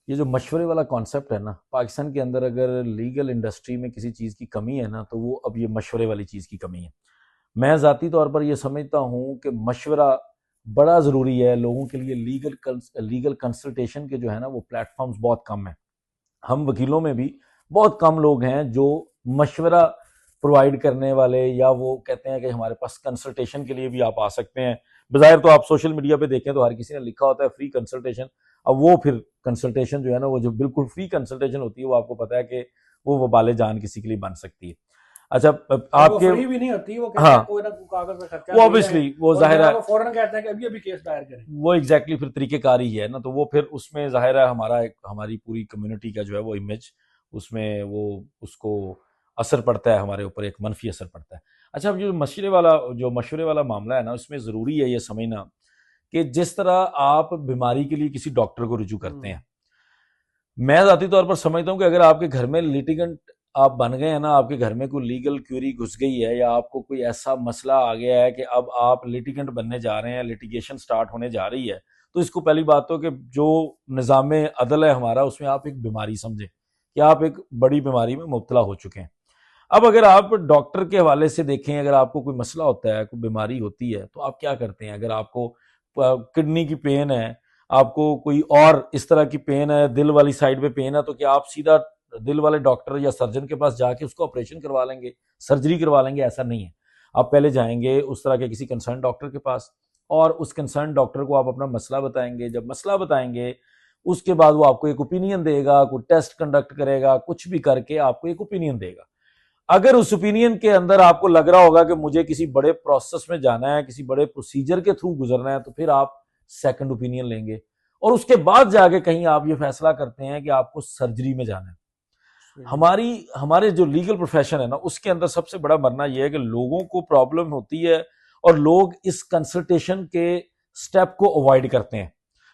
ये जो मशवरे वाला कॉन्सेप्ट है ना, पाकिस्तान के अंदर अगर लीगल इंडस्ट्री में किसी चीज़ की कमी है ना, तो वो अब ये मशवरे वाली चीज़ की कमी है। मैं ज़ाती तौर पर ये समझता हूँ कि मशवरा बड़ा ज़रूरी है लोगों के लिए। लीगल कंसल्टेशन के जो है ना, वो प्लेटफॉर्म्स बहुत कम हैं। हम वकीलों में भी बहुत कम लोग हैं जो मशवरा प्रोवाइड करने वाले, या वो कहते हैं कि हमारे पास कंसल्टेशन के लिए भी आप आ सकते हैं। बज़ाहिर तो आप सोशल मीडिया पे देखें तो हर किसी ने लिखा होता है फ्री कंसल्टेशन। अब वो फिर कंसल्टेशन जो है ना, वो जो बिल्कुल फ्री कंसल्टेशन होती है, वो आपको पता है कि वो वबाले जान किसी के लिए बन सकती है। अच्छा, और वो आपके फ्री भी नहीं होती, वो कहते हाँ, हैं कोई ना कोई कागज पे खर्चा वो ले लें, ऑब्वियसली वो और जाहिर या है, वो फौरन कहते हैं कि अभी अभी केस दायर करें। वो एग्जैक्टली फिर तरीकेकार ही है ना, तो वो फिर उसमें जाहिर है हमारी पूरी कम्युनिटी का जो है वो इमेज, उसमें वो उसको असर पड़ता है, हमारे ऊपर एक मनफी असर पड़ता है। अच्छा, अब जो मशवरे वाला मामला है ना, उसमें ज़रूरी है ये समझना कि जिस तरह आप बीमारी के लिए किसी डॉक्टर को रुजू करते हैं, मैं ज़ाती तौर पर समझता हूँ कि अगर आपके घर में लिटिगेंट आप बन गए हैं ना, आपके घर में कोई लीगल क्यूरी घुस गई है, या आपको कोई ऐसा मसला आ गया है कि अब आप लिटिगेंट बनने जा रहे हैं, लिटिगेशन स्टार्ट होने जा रही है, तो इसको पहली बात तो कि जो निज़ाम अदल है हमारा, उसमें आप एक बीमारी समझें कि आप एक बड़ी बीमारी में मुब्तला हो चुके हैं। अब अगर आप डॉक्टर के हवाले से देखें, अगर आपको कोई मसला होता है, कोई बीमारी होती है, तो आप क्या करते हैं? अगर आपको किडनी की पेन है, आपको कोई और इस तरह की पेन है, दिल वाली साइड पे पेन है, तो क्या आप सीधा दिल वाले डॉक्टर या सर्जन के पास जाके उसको ऑपरेशन करवा लेंगे, सर्जरी करवा लेंगे? ऐसा नहीं है। आप पहले जाएंगे उस तरह के किसी कंसर्न डॉक्टर के पास, और उस कंसर्न डॉक्टर को आप अपना मसला बताएंगे। जब मसला बताएंगे, उसके बाद वो आपको एक ओपिनियन देगा, कोई टेस्ट कंडक्ट करेगा, कुछ भी करके आपको एक ओपिनियन देगा। अगर उस ओपिनियन के अंदर आपको लग रहा होगा कि मुझे किसी बड़े प्रोसेस में जाना है, किसी बड़े प्रोसीजर के थ्रू गुजरना है, तो फिर आप सेकंड ओपिनियन लेंगे, और उसके बाद जाके कहीं आप ये फैसला करते हैं कि आपको सर्जरी में जाना है। हमारे जो लीगल प्रोफेशन है ना, उसके अंदर सबसे बड़ा मरना यह है कि लोगों को प्रॉब्लम होती है, और लोग इस कंसल्टेशन के स्टेप को अवॉइड करते हैं,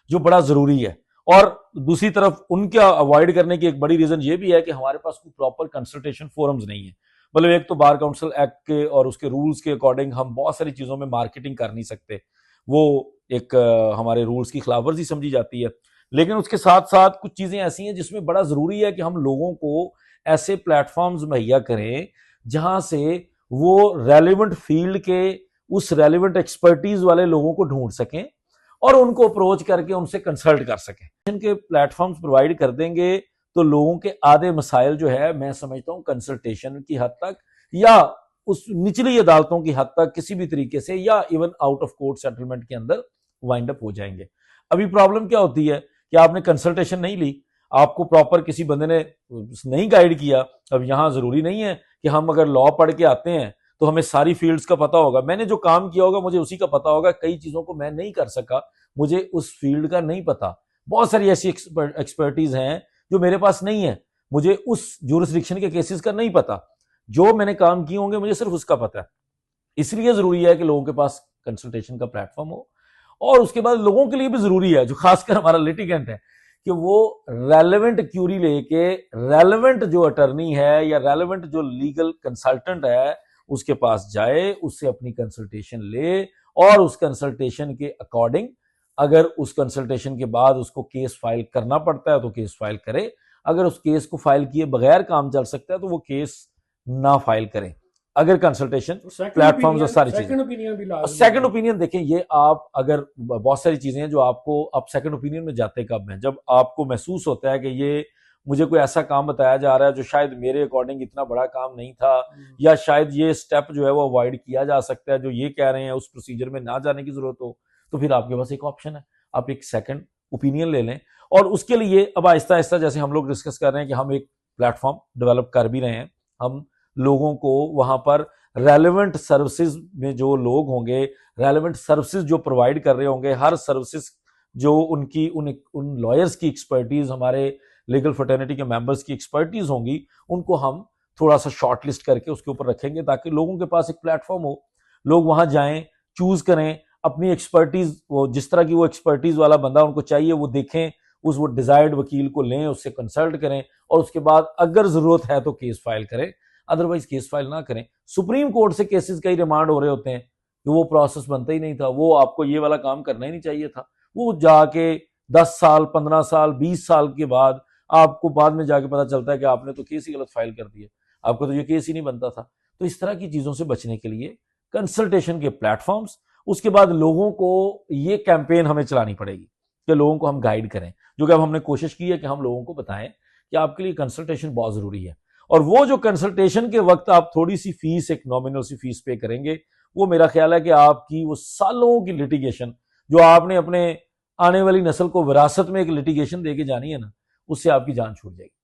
जो बड़ा जरूरी है। और दूसरी तरफ उनका अवॉइड करने की एक बड़ी रीजन ये भी है कि हमारे पास कोई प्रॉपर कंसल्टेशन फोरम्स नहीं है। मतलब एक तो बार काउंसिल एक्ट के और उसके रूल्स के अकॉर्डिंग हम बहुत सारी चीजों में मार्केटिंग कर नहीं सकते, वो एक हमारे रूल्स की खिलाफवर्जी समझी जाती है। लेकिन उसके साथ साथ कुछ चीजें ऐसी हैं जिसमें बड़ा जरूरी है कि हम लोगों को ऐसे प्लेटफॉर्म्स मुहैया करें जहां से वो रेलिवेंट फील्ड के उस रेलिवेंट एक्सपर्टीज वाले लोगों को ढूंढ सकें, और उनको अप्रोच करके उनसे कंसल्ट कर सकें। इनके प्लेटफॉर्म्स प्रोवाइड कर देंगे तो लोगों के आधे मसाइल जो है, मैं समझता हूं कंसल्टेशन की हद तक, या उस निचली अदालतों की हद तक किसी भी तरीके से, या even out of court settlement के अंदर वाइंड अप हो जाएंगे। अभी प्रॉब्लम क्या होती है कि आपने कंसल्टेशन नहीं ली, आपको प्रॉपर किसी बंदे ने नहीं गाइड किया। अब यहां जरूरी नहीं है कि हम अगर लॉ पढ़ के आते हैं तो हमें सारी फील्ड्स का पता होगा। मैंने जो काम किया होगा मुझे उसी का पता होगा। कई चीजों को मैं नहीं कर सका, मुझे उस फील्ड का नहीं पता। बहुत सारी ऐसी एक्सपर्टीज हैं जो मेरे पास नहीं है, मुझे उस जुरिस्डिक्शन के केसेस का नहीं पता। जो मैंने काम किए होंगे मुझे सिर्फ उसका पता है। इसलिए जरूरी है कि लोगों के पास कंसल्टेशन का प्लेटफॉर्म हो। और उसके बाद लोगों के लिए भी जरूरी है, जो खासकर हमारा लिटिगेंट है, कि वो रेलेवेंट क्यूरी लेके, रेलेवेंट जो अटर्नी है या रेलेवेंट जो लीगल कंसल्टेंट है उसके पास जाए, उससे अपनी कंसल्टेशन ले, और उस कंसल्टेशन के अकॉर्डिंग अगर उस कंसल्टेशन के बाद उसको केस फाइल करना पड़ता है तो केस फाइल करे। अगर उस केस को फाइल किए बगैर काम चल सकता है तो वो केस ना फाइल करें, अगर कंसल्टेशन प्लेटफॉर्म्स और सारी चीजें। सेकंड ओपिनियन भी और लाजमी सेकंड है। ओपिनियन देखें, ये आप अगर बहुत सारी चीजें हैं जो आपको, आप सेकंड ओपिनियन में जाते कब हैं? जब आपको महसूस होता है कि ये मुझे कोई ऐसा काम बताया जा रहा है जो शायद मेरे अकॉर्डिंग इतना बड़ा काम नहीं था, या शायद ये स्टेप जो है वो अवॉइड किया जा सकता है, जो ये कह रहे हैं उस प्रोसीजर में ना जाने की जरूरत हो, तो फिर आपके पास एक ऑप्शन है, आप एक सेकंड ओपिनियन ले लें। और उसके लिए अब आहिस्ता आहिस्ता, जैसे हम लोग डिस्कस कर रहे हैं कि हम एक प्लेटफॉर्म डेवलप कर भी रहे हैं, हम लोगों को वहां पर रेलेवेंट सर्विसेज में जो लोग होंगे, रेलेवेंट सर्विसेज जो प्रोवाइड कर रहे होंगे, हर सर्विसेज जो उनकी उन लॉयर्स की एक्सपर्टीज, हमारे लीगल फ्रेटर्निटी के मेंबर्स की एक्सपर्टीज होंगी, उनको हम थोड़ा सा शॉर्ट लिस्ट करके उसके ऊपर रखेंगे, ताकि लोगों के पास एक प्लेटफॉर्म हो, लोग वहां जाएं, चूज करें अपनी एक्सपर्टीज, वो जिस तरह की वो एक्सपर्टीज वाला बंदा उनको चाहिए वो देखें, उस वो डिजायर्ड वकील को लें, उससे कंसल्ट करें, और उसके बाद अगर जरूरत है तो केस फाइल करें, अदरवाइज केस फाइल ना करें। सुप्रीम कोर्ट से केसेस कई रिमांड हो रहे होते हैं कि वो प्रोसेस बनता ही नहीं था, वो आपको ये वाला काम करना ही नहीं चाहिए था, वो जाके 10 साल, 15 साल, 20 साल के बाद आपको बाद में जाके पता चलता है कि आपने तो केस ही गलत फाइल कर दिया, आपको तो ये केस ही नहीं बनता था। तो इस तरह की चीजों से बचने के लिए कंसल्टेशन के प्लेटफॉर्म्स, उसके बाद लोगों को ये कैंपेन हमें चलानी पड़ेगी कि लोगों को हम गाइड करें, जो कि अब हमने कोशिश की है कि हम लोगों को बताएं कि आपके लिए कंसल्टेशन बहुत जरूरी है। और वो जो कंसल्टेशन के वक्त आप थोड़ी सी फीस, एक नॉमिनल सी फीस पे करेंगे, वो मेरा ख्याल है कि आपकी वो सालों की लिटिगेशन जो आपने अपने आने वाली नस्ल को विरासत में एक लिटिगेशन देके जानी है ना, उससे आपकी जान छूट जाएगी।